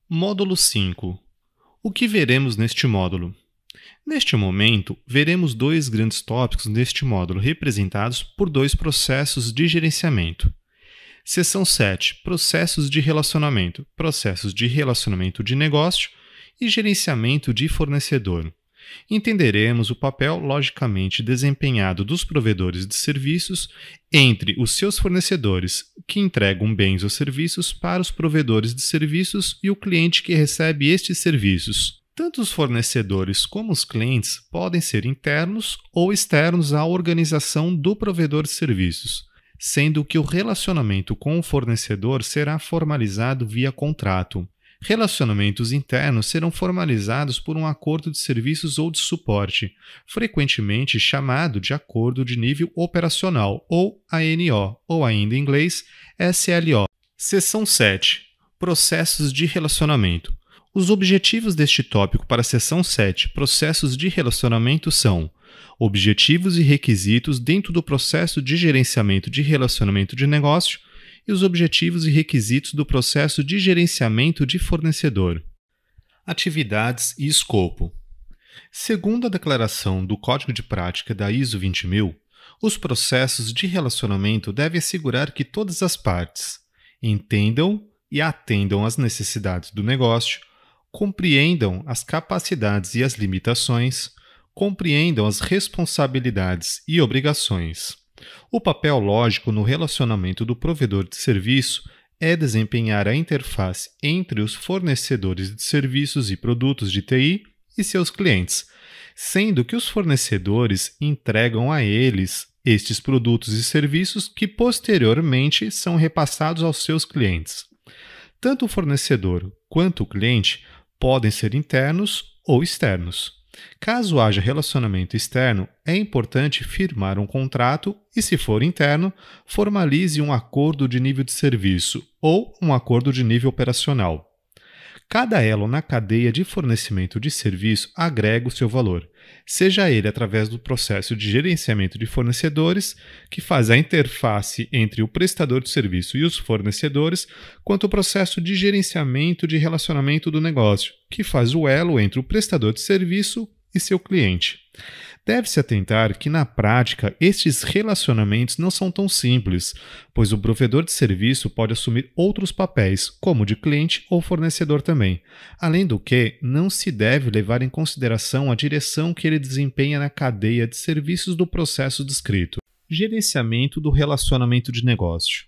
Módulo 5. O que veremos neste módulo? Neste momento, veremos dois grandes tópicos neste módulo, representados por dois processos de gerenciamento. Seção 7. Processos de relacionamento de negócio e gerenciamento de fornecedor. Entenderemos o papel logicamente desempenhado dos provedores de serviços entre os seus fornecedores, que entregam bens ou serviços para os provedores de serviços, e o cliente que recebe estes serviços. Tanto os fornecedores como os clientes podem ser internos ou externos à organização do provedor de serviços, sendo que o relacionamento com o fornecedor será formalizado via contrato. Relacionamentos internos serão formalizados por um acordo de serviços ou de suporte, frequentemente chamado de acordo de nível operacional, ou ANO, ou ainda em inglês SLO. Seção 7. Processos de relacionamento. Os objetivos deste tópico para a seção 7, processos de relacionamento, são objetivos e requisitos dentro do processo de gerenciamento de relacionamento de negócio e os objetivos e requisitos do processo de gerenciamento de fornecedor. Atividades e escopo. Segundo a declaração do Código de Prática da ISO 20000, os processos de relacionamento devem assegurar que todas as partes entendam e atendam às necessidades do negócio, compreendam as capacidades e as limitações, compreendam as responsabilidades e obrigações. O papel lógico no relacionamento do provedor de serviço é desempenhar a interface entre os fornecedores de serviços e produtos de TI e seus clientes, sendo que os fornecedores entregam a eles estes produtos e serviços que posteriormente são repassados aos seus clientes. Tanto o fornecedor quanto o cliente podem ser internos ou externos. Caso haja relacionamento externo, é importante firmar um contrato e, se for interno, formalize um acordo de nível de serviço ou um acordo de nível operacional. Cada elo na cadeia de fornecimento de serviço agrega o seu valor, seja ele através do processo de gerenciamento de fornecedores, que faz a interface entre o prestador de serviço e os fornecedores, quanto o processo de gerenciamento de relacionamento do negócio, que faz o elo entre o prestador de serviço e seu cliente. Deve-se atentar que, na prática, estes relacionamentos não são tão simples, pois o provedor de serviço pode assumir outros papéis, como de cliente ou fornecedor também. Além do que, não se deve levar em consideração a direção que ele desempenha na cadeia de serviços do processo descrito. Gerenciamento do relacionamento de negócio.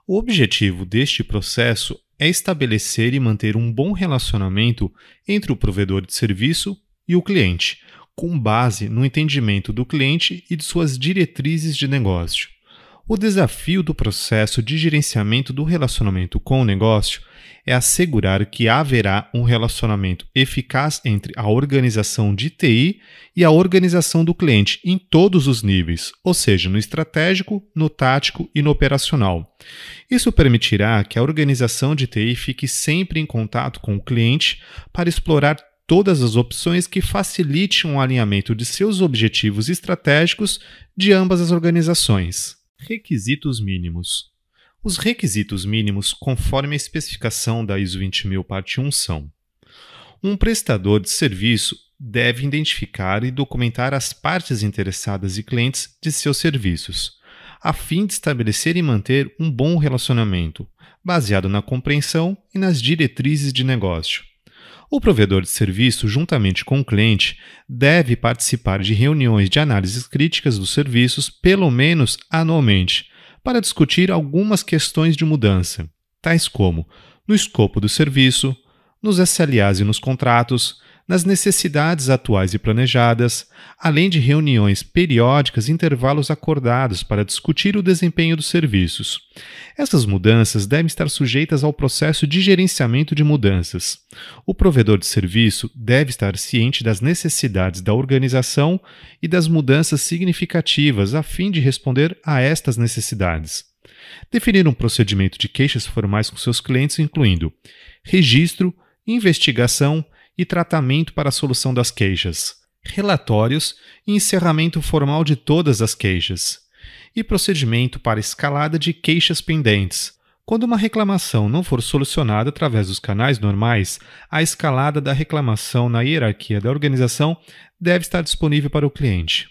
O objetivo deste processo é estabelecer e manter um bom relacionamento entre o provedor de serviço e o cliente, com base no entendimento do cliente e de suas diretrizes de negócio. O desafio do processo de gerenciamento do relacionamento com o negócio é assegurar que haverá um relacionamento eficaz entre a organização de TI e a organização do cliente em todos os níveis, ou seja, no estratégico, no tático e no operacional. Isso permitirá que a organização de TI fique sempre em contato com o cliente para explorar todas as opções que facilitem o alinhamento de seus objetivos estratégicos de ambas as organizações. Requisitos mínimos. Os requisitos mínimos, conforme a especificação da ISO 20000 parte 1, são: um prestador de serviço deve identificar e documentar as partes interessadas e clientes de seus serviços, a fim de estabelecer e manter um bom relacionamento, baseado na compreensão e nas diretrizes de negócio. O provedor de serviço, juntamente com o cliente, deve participar de reuniões de análises críticas dos serviços pelo menos anualmente, para discutir algumas questões de mudança, tais como no escopo do serviço, nos SLAs e nos contratos, nas necessidades atuais e planejadas, além de reuniões periódicas e intervalos acordados para discutir o desempenho dos serviços. Essas mudanças devem estar sujeitas ao processo de gerenciamento de mudanças. O provedor de serviço deve estar ciente das necessidades da organização e das mudanças significativas a fim de responder a estas necessidades. Definir um procedimento de queixas formais com seus clientes, incluindo registro, investigação e tratamento para a solução das queixas, relatórios e encerramento formal de todas as queixas, e procedimento para escalada de queixas pendentes, Quando uma reclamação não for solucionada através dos canais normais, a escalada da reclamação na hierarquia da organização deve estar disponível para o cliente.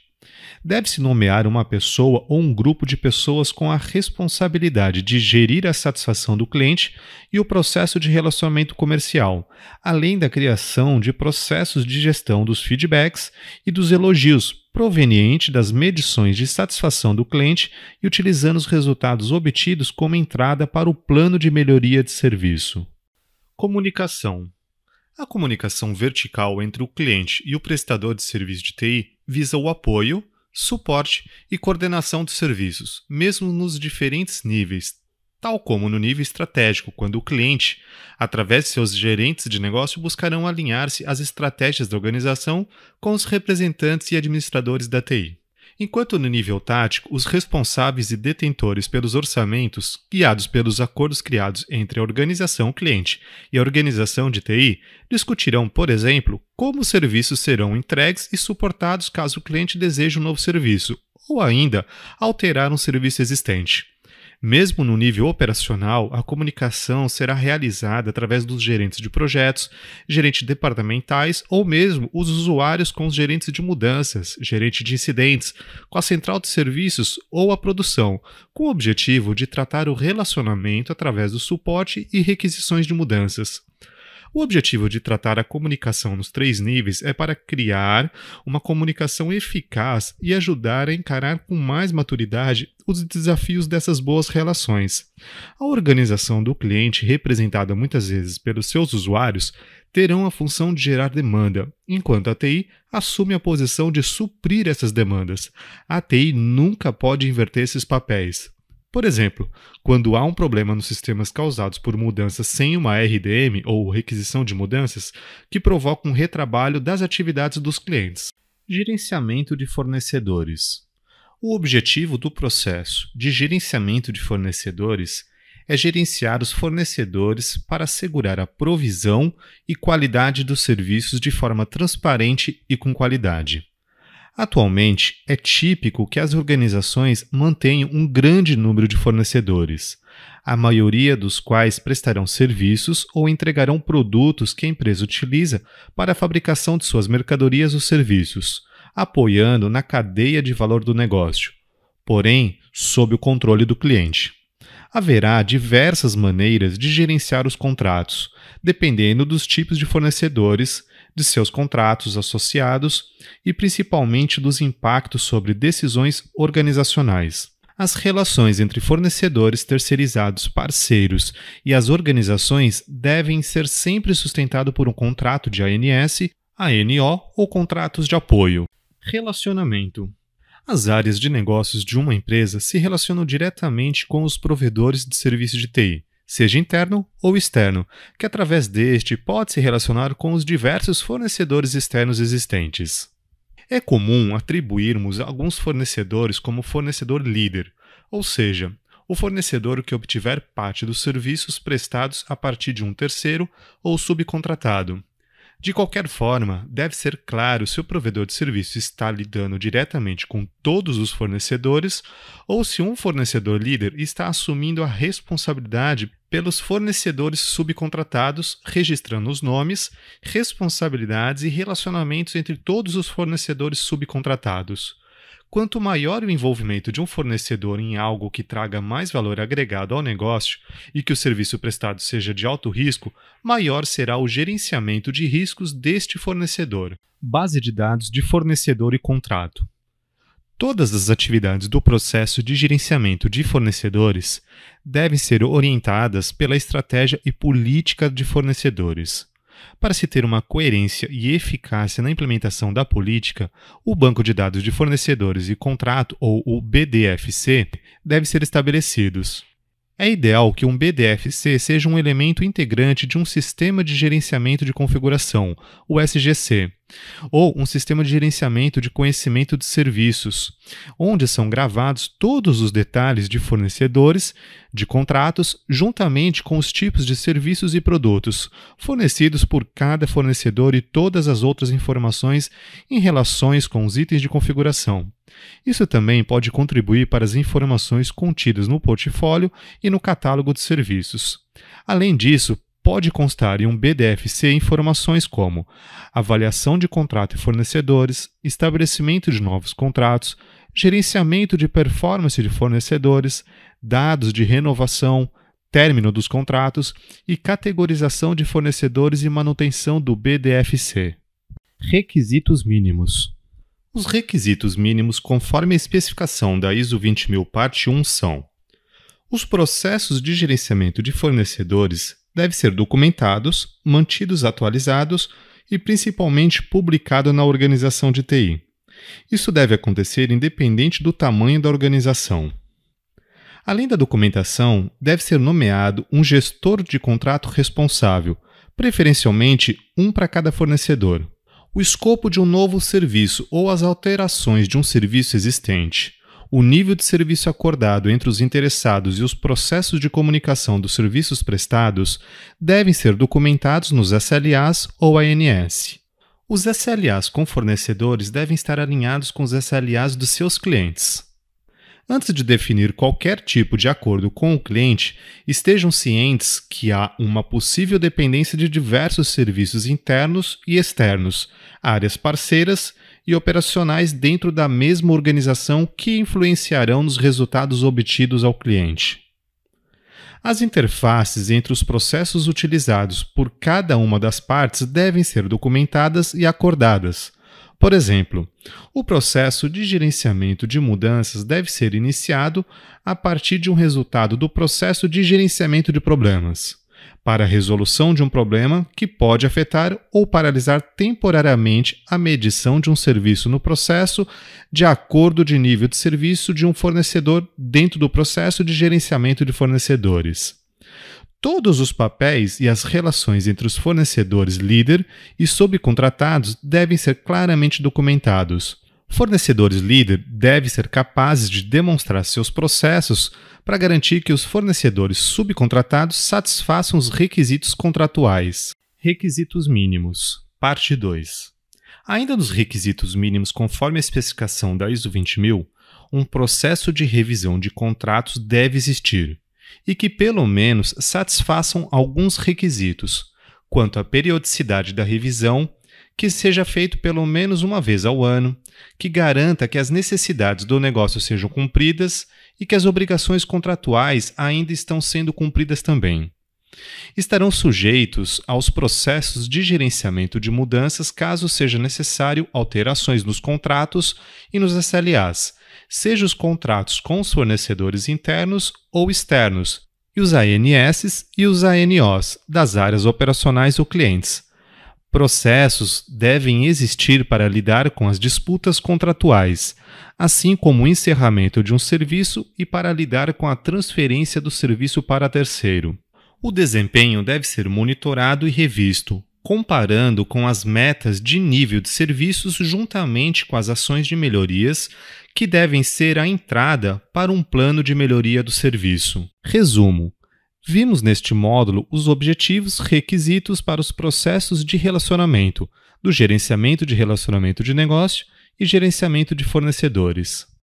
Deve-se nomear uma pessoa ou um grupo de pessoas com a responsabilidade de gerir a satisfação do cliente e o processo de relacionamento comercial, além da criação de processos de gestão dos feedbacks e dos elogios, proveniente das medições de satisfação do cliente e utilizando os resultados obtidos como entrada para o plano de melhoria de serviço. Comunicação. A comunicação vertical entre o cliente e o prestador de serviço de TI visa o apoio, suporte e coordenação dos serviços, mesmo nos diferentes níveis, tal como no nível estratégico, quando o cliente, através de seus gerentes de negócio, buscarão alinhar-se às estratégias da organização com os representantes e administradores da TI. Enquanto no nível tático, os responsáveis e detentores pelos orçamentos, guiados pelos acordos criados entre a organização cliente e a organização de TI, discutirão, por exemplo, como os serviços serão entregues e suportados caso o cliente deseje um novo serviço, ou ainda alterar um serviço existente. Mesmo no nível operacional, a comunicação será realizada através dos gerentes de projetos, gerentes departamentais ou mesmo os usuários com os gerentes de mudanças, gerente de incidentes, com a central de serviços ou a produção, com o objetivo de tratar o relacionamento através do suporte e requisições de mudanças. O objetivo de tratar a comunicação nos 3 níveis é para criar uma comunicação eficaz e ajudar a encarar com mais maturidade os desafios dessas boas relações. A organização do cliente, representada muitas vezes pelos seus usuários, terão a função de gerar demanda, enquanto a TI assume a posição de suprir essas demandas. A TI nunca pode inverter esses papéis. Por exemplo, quando há um problema nos sistemas causados por mudanças sem uma RDM ou requisição de mudanças, que provocam um retrabalho das atividades dos clientes. Gerenciamento de fornecedores. O objetivo do processo de gerenciamento de fornecedores é gerenciar os fornecedores para assegurar a provisão e qualidade dos serviços de forma transparente e com qualidade. Atualmente, é típico que as organizações mantenham um grande número de fornecedores, a maioria dos quais prestarão serviços ou entregarão produtos que a empresa utiliza para a fabricação de suas mercadorias ou serviços, apoiando na cadeia de valor do negócio, porém, sob o controle do cliente. Haverá diversas maneiras de gerenciar os contratos, dependendo dos tipos de fornecedores, de seus contratos associados e principalmente dos impactos sobre decisões organizacionais. As relações entre fornecedores terceirizados, parceiros e as organizações devem ser sempre sustentadas por um contrato de ANS, ANO ou contratos de apoio. Relacionamento. As áreas de negócios de uma empresa se relacionam diretamente com os provedores de serviços de TI, seja interno ou externo, que através deste pode se relacionar com os diversos fornecedores externos existentes. É comum atribuirmos alguns fornecedores como fornecedor líder, ou seja, o fornecedor que obtiver parte dos serviços prestados a partir de um terceiro ou subcontratado. De qualquer forma, deve ser claro se o provedor de serviço está lidando diretamente com todos os fornecedores ou se um fornecedor líder está assumindo a responsabilidade pelos fornecedores subcontratados, registrando os nomes, responsabilidades e relacionamentos entre todos os fornecedores subcontratados. Quanto maior o envolvimento de um fornecedor em algo que traga mais valor agregado ao negócio e que o serviço prestado seja de alto risco, maior será o gerenciamento de riscos deste fornecedor. Base de dados de fornecedor e contrato. Todas as atividades do processo de gerenciamento de fornecedores devem ser orientadas pela estratégia e política de fornecedores. Para se ter uma coerência e eficácia na implementação da política, o Banco de Dados de Fornecedores e Contrato, ou o BDFC, deve ser estabelecidos. É ideal que um BDFC seja um elemento integrante de um Sistema de Gerenciamento de Configuração, o SGC, ou um Sistema de Gerenciamento de Conhecimento de Serviços, onde são gravados todos os detalhes de fornecedores, de contratos, juntamente com os tipos de serviços e produtos fornecidos por cada fornecedor e todas as outras informações em relações com os itens de configuração. Isso também pode contribuir para as informações contidas no portfólio e no catálogo de serviços. Além disso, pode constar em um BDFC informações como avaliação de contrato e fornecedores, estabelecimento de novos contratos, gerenciamento de performance de fornecedores, dados de renovação, término dos contratos e categorização de fornecedores e manutenção do BDFC. Requisitos mínimos. Os requisitos mínimos, conforme a especificação da ISO 20000 parte 1, são: os processos de gerenciamento de fornecedores devem ser documentados, mantidos atualizados e principalmente publicados na organização de TI. Isso deve acontecer independente do tamanho da organização. Além da documentação, deve ser nomeado um gestor de contrato responsável, preferencialmente um para cada fornecedor. O escopo de um novo serviço ou as alterações de um serviço existente, o nível de serviço acordado entre os interessados e os processos de comunicação dos serviços prestados devem ser documentados nos SLAs ou ANS. Os SLAs com fornecedores devem estar alinhados com os SLAs dos seus clientes. Antes de definir qualquer tipo de acordo com o cliente, estejam cientes que há uma possível dependência de diversos serviços internos e externos, áreas parceiras e operacionais dentro da mesma organização que influenciarão nos resultados obtidos ao cliente. As interfaces entre os processos utilizados por cada uma das partes devem ser documentadas e acordadas. Por exemplo, o processo de gerenciamento de mudanças deve ser iniciado a partir de um resultado do processo de gerenciamento de problemas, para a resolução de um problema que pode afetar ou paralisar temporariamente a medição de um serviço no processo de acordo de nível de serviço de um fornecedor dentro do processo de gerenciamento de fornecedores. Todos os papéis e as relações entre os fornecedores líder e subcontratados devem ser claramente documentados. Fornecedores líder devem ser capazes de demonstrar seus processos para garantir que os fornecedores subcontratados satisfaçam os requisitos contratuais. Requisitos mínimos. Parte 2. Ainda nos requisitos mínimos conforme a especificação da ISO 20000, um processo de revisão de contratos deve existir e que pelo menos satisfaçam alguns requisitos, quanto à periodicidade da revisão, que seja feito pelo menos uma vez ao ano, que garanta que as necessidades do negócio sejam cumpridas e que as obrigações contratuais ainda estão sendo cumpridas também. Estarão sujeitos aos processos de gerenciamento de mudanças caso seja necessário alterações nos contratos e nos SLAs, seja os contratos com os fornecedores internos ou externos, e os ANS e os ANOs das áreas operacionais ou clientes. Processos devem existir para lidar com as disputas contratuais, assim como o encerramento de um serviço e para lidar com a transferência do serviço para terceiro. O desempenho deve ser monitorado e revisto, comparando com as metas de nível de serviços juntamente com as ações de melhorias que devem ser a entrada para um plano de melhoria do serviço. Resumo. Vimos neste módulo os objetivos requisitos para os processos de relacionamento, do gerenciamento de relacionamento de negócio e gerenciamento de fornecedores.